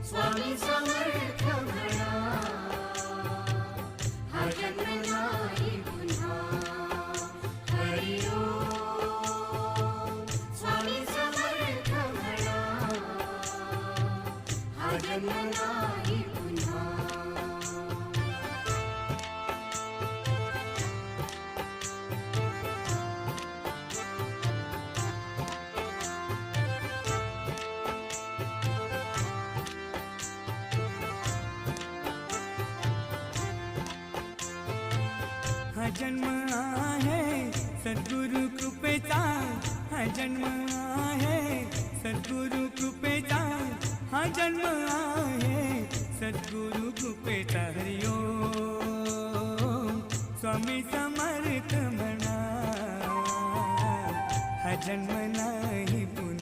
स्वामी समर्थ म्हणा, हा जन्म नाही पुन्हा. हरी ओम स्वामी समर्थ म्हणा, हा जन्म नाही पुन्हा. हा जन्म आहे सद्गुरु कृपेचा, हा जन्म आहे सद्गुरु कृपेचा, हा जन्म आहे सद्गुरु कृपेचा. हरी ओम स्वामी समर्थ म्हणा, हा जन्म नाही